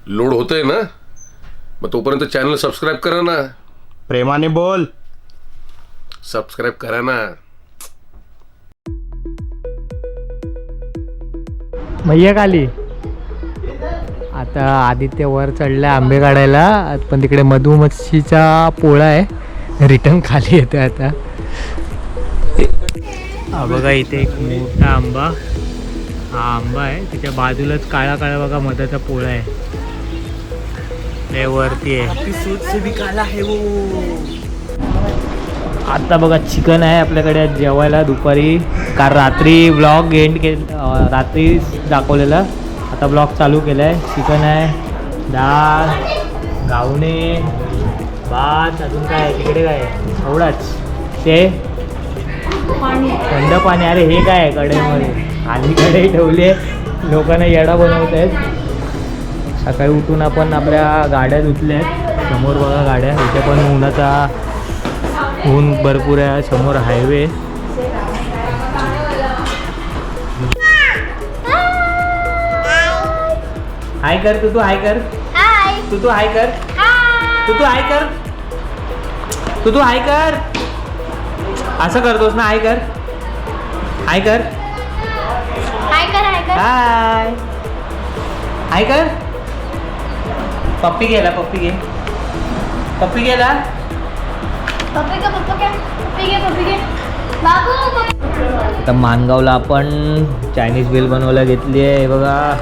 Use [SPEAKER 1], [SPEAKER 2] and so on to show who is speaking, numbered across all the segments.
[SPEAKER 1] Load होतंय ना, मग तोपर्यंत चॅनल सबस्क्राईब करा ना.
[SPEAKER 2] प्रेमाने बोल.
[SPEAKER 1] सबस्क्राईब करा ना.
[SPEAKER 3] मैया खाली आता आदित्य वर चढलाय आंबे काढायला, पण तिकडे मधुमक्षीचा पोळा आहे, रिटर्न खाली येतोय आता. हा बघा इथे एक मोठा आंबा, हा आंबा आहे, त्याच्या बाजूलाच काळा काळा बघा मधाचा पोळा आहे, ते वरती आहे. आता बघा चिकन आहे आपल्याकडे जेवायला दुपारी, कारण रात्री ब्लॉग एंड रात्री दाखवलेला, आता ब्लॉग चालू केला आहे. चिकन आहे, डाळ, गावणे, भात, अजून काय आहे तिकडे, काय एवढाच. ते थंड पाणी. अरे हे काय आहे कढईमध्ये, आणि कढई ठेवली आहे, लोकांना येडा बनवत आहेत. सकाळी उठून आपण आपल्या गाड्या धुतल्या आहेत, समोर बघा गाड्या, इथे पण ऊन भरपूर आहे, समोर हायवे. हाय कर तू हाय कर. तू हाय कर. तू हाय कर. तू हाय कर. असं करतोस ना, हाय कर. हाय कर. हाय हाय कर. पप्पी गेला, पप्पी घे, पप्पी गेला. आता मानगावला आपण चायनीज बेल बनवायला घेतली आहे बघा,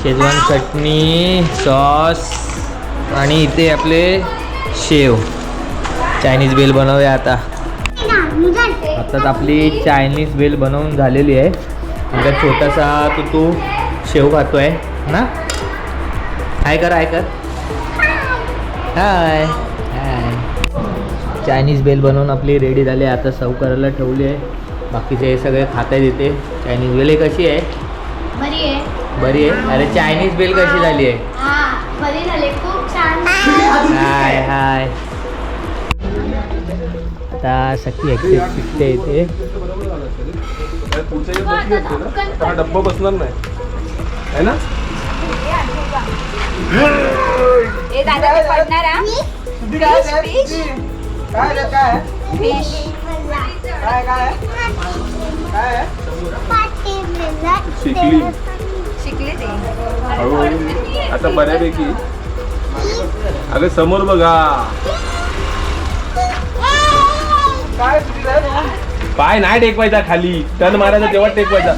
[SPEAKER 3] शेजवान चटणी, सॉस, आणि इथे आपले शेव. चायनीज बेल बनवूया आता. आताच आपली चायनीज बेल बनवून झालेली आहे. नंतर छोटासा तू शेव खातोय ना. हाय कर, हाय कर. हाय हाय. चायनीज बेल बनवून आपली रेडी झाली आहे, आता सर्व करायला ठेवली आहे. बाकीचे हे सगळे खाता येते. चायनीज बेल कशी आहे?
[SPEAKER 4] बरी आहे.
[SPEAKER 3] बरी आहे. अरे चायनीज बेल कशी झाली आहे?
[SPEAKER 4] बरी झाली, खूप छान.
[SPEAKER 3] हाय हाय. आता सखी एक्सेस शिकते इथे.
[SPEAKER 2] डब्बा बसणार नाही है ना.
[SPEAKER 4] दादा ते पडणार हा. फिश शिकली ते
[SPEAKER 2] हळूहळू आता बऱ्यापैकी. अगं समोर बघा. पाय नाही टेकवायचा खाली, टर्न मारायचा तेव्हा टेकवायचा.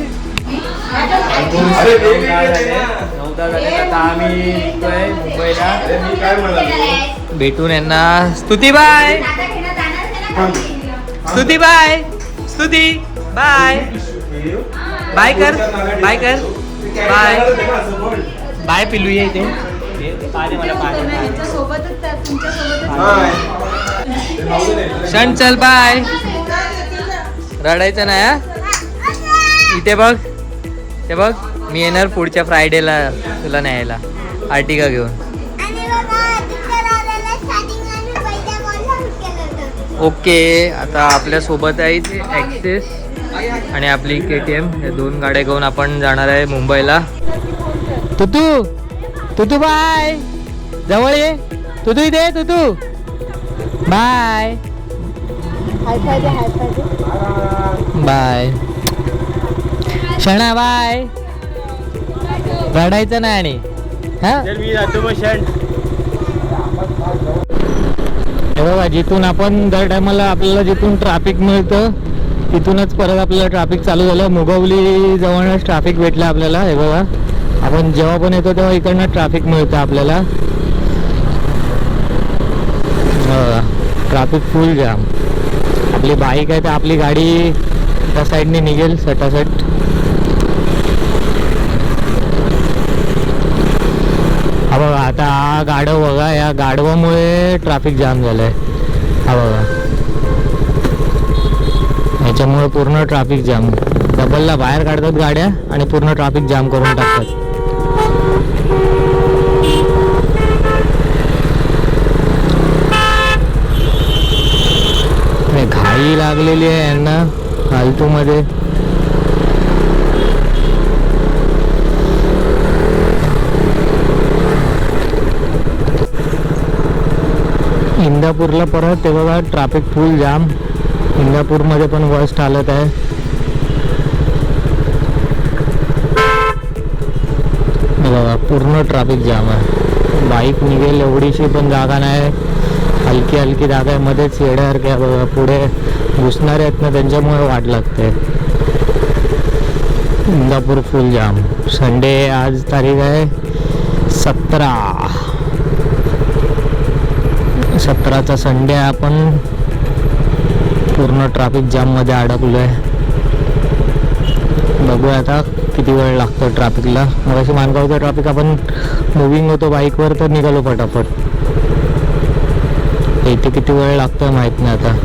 [SPEAKER 3] आता आम्ही मुंबईला भेटून यांना. स्तुती बाय. स्तुती बाय. स्तुती बाय. बाय कर, बाय कर, बाय. बाय पिलू ये इथे. क्षण चल बाय. रडायचं नाही हा. इथे बघ, ते बघ, मी येणार पुढच्या फ्रायडेला तुला न्यायला आर्टिका घेऊन. ओके. आता आपल्या सोबत आहे इथे ॲक्सेस आणि आपली KTM, या दोन गाड्या घेऊन आपण जाणार आहे मुंबईला. तुतू तुतू बाय. जवळ ये तुतू, इथे तुतू बाय. बाय. क्षणा बाय. रडायचं नाही आणि हा.
[SPEAKER 2] मी जातो मग क्षण.
[SPEAKER 3] बघा, जिथून आपण दर टायमाला आपल्याला जिथून ट्रॅफिक मिळतं तिथूनच परत आपल्याला ट्रॅफिक चालू झालं. मुगवली जवळच ट्रॅफिक भेटलं आपल्याला. हे बघा, आपण जेव्हा पण येतो तेव्हा इकडनं ट्रॅफिक मिळतं आपल्याला. ट्रॅफिक फुल जाम. आपली बाईक आहे तर आपली गाडी त्या साईडने निघेल सटासट. हा बघा, आता हा गाढव बघा, या गाढवामुळे ट्रॅफिक जाम झालं आहे. हा बघा, याच्यामुळे पूर्ण ट्रॅफिक जाम. डबलला बाहेर काढतात गाड्या आणि पूर्ण ट्रॅफिक जाम करून टाकतात. घाई लागलेली आहे यांना फालतूमध्ये. इंदापूरला परत ते बघा ट्रॅफिक फुल जाम. इंदापूरमध्ये पण वर्स्ट हालत आहे. बघा पूर्ण ट्रॅफिक जाम आहे. बाईक निघेल एवढीशी पण जागा नाही. हलकी हलकी जागा आहे. मध्येच येड्यासारख्या बघा पुढे घुसणारे आहेत ना, त्यांच्यामुळे वाट लागते. इंदापूर फुल जाम. संडे आज तारीख आहे 17चा संडे. आपण पूर्ण ट्रॅफिक जाम मध्ये अडकलो आहे. बघूया आता किती वेळ लागतो ट्रॅफिकला. मग अशी मानगावचं ट्रॅफिक आपण मुव्हिंग होतो बाईकवर तर निघालो फटाफट. इथे किती वेळ लागतोय माहित नाही आता.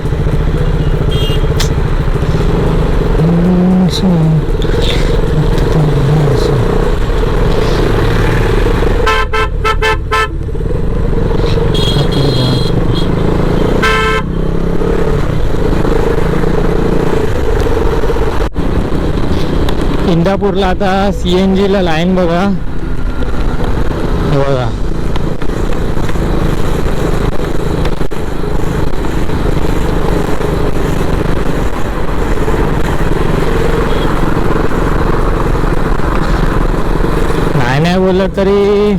[SPEAKER 3] इंदापूरला आता CNG ला लाईन बघा. हे बघा नाही बोललं तरी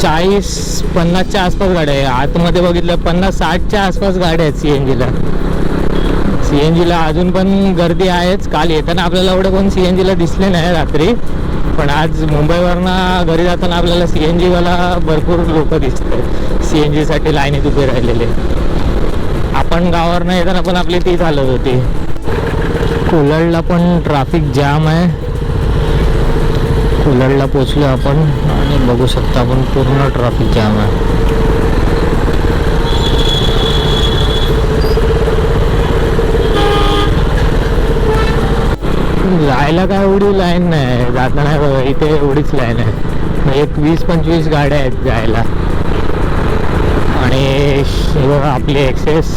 [SPEAKER 3] 40-50च्या आसपास गाड्या आहे. आतमध्ये बघितलं 50-60च्या आसपास गाड्या आहेत CNG ला अजून पण गर्दी आहेच. काल येताना आपल्याला एवढे कोण CNG ला दिसले नाही रात्री, पण आज मुंबईवरनं घरी जाताना आपल्याला CNG वाला भरपूर लोक दिसते. CNG साठी लाईनीत उभे राहिलेले. आपण गावावरनं येताना पण आपली ती चालत होती. कोलाडला पण ट्रॅफिक जाम आहे. कोलाडला पोचलो आपण आणि बघू शकता आपण पूर्ण ट्रॅफिक जाम आहे. जायला काय एवढी लाईन नाही. जाताना बघा इथे एवढीच लाईन आहे. एक 20-25 गाड्या आहेत जायला. आणि बघा आपली एक्सेस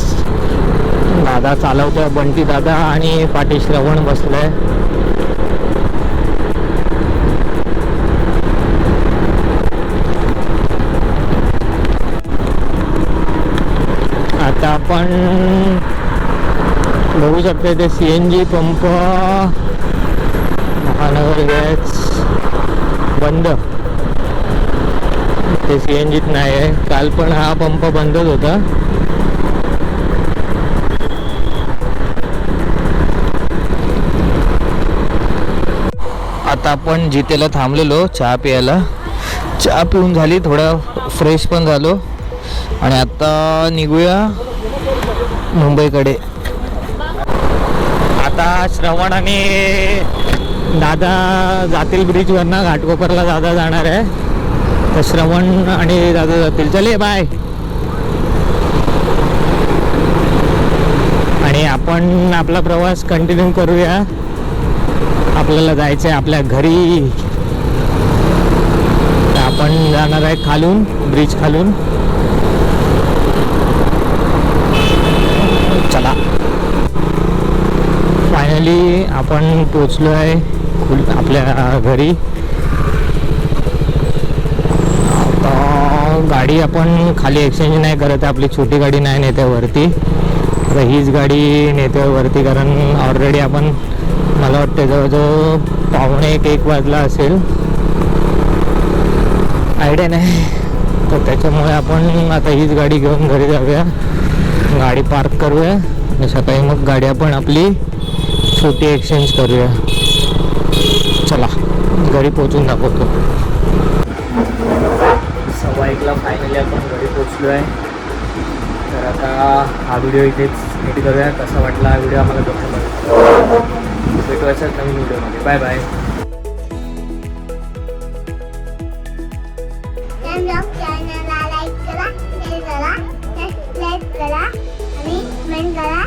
[SPEAKER 3] दादा चालवतोय. बंटी दादा आणि पाठी श्रवण बसलाय. आता आपण बघू शकतो ते CNG पंप महानगर गॅस बंद. ते CNGत नाही आहे. काल पण हा पंप बंदच होता. आता आपण जितेला थांबलेलो चहा प्यायला. चहा पिऊन झाली, थोडं फ्रेश पण झालो आणि आता निघूया मुंबईकडे. आता श्रवण आणि दादा जातील ब्रिजवरनं. घाटकोपरला दादा जाणार आहे, तर श्रवण आणि दादा जातील. चले बाय. आणि आपण आपला प्रवास कंटिन्यू करूया. आपल्याला जायचं आहे आपल्या घरी. तर आपण जाणार आहे खालून, ब्रिज खालून. चला फायनली आपण पोचलो आहे आपल्या घरी. आता गाडी आपण खाली एक्सचेंज नाही करत. आपली छोटी गाडी नाही नेते वरती, तर हीच गाडी नेते वरती. कारण ऑलरेडी आपण मला वाटतं जवळजवळ 1:45 वाजला असेल, आयडिया नाही. तर त्याच्यामुळे आपण आता हीच गाडी घेऊन घरी जाऊया. गाडी पार्क करूया आणि सकाळी मग गाडी आपण आपली छोटी एक्सचेंज करूया. चला घरी पोचून दाखवतो. 1:15ला फायनली आपण घरी पोचलो आहे. तर आता हा व्हिडिओ इथेच एडिट करूया. कसा वाटला हा व्हिडिओ आम्हाला कमेंट भेटवायचा नवीन व्हिडिओमध्ये. Bye bye.
[SPEAKER 5] चॅनलला लाईक करा, शेअर करा, सबस्क्राईब करा आणि कमेंट करा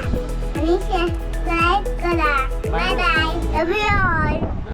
[SPEAKER 5] आणि सबस्क्राईब करा. Bye bye. Love you all.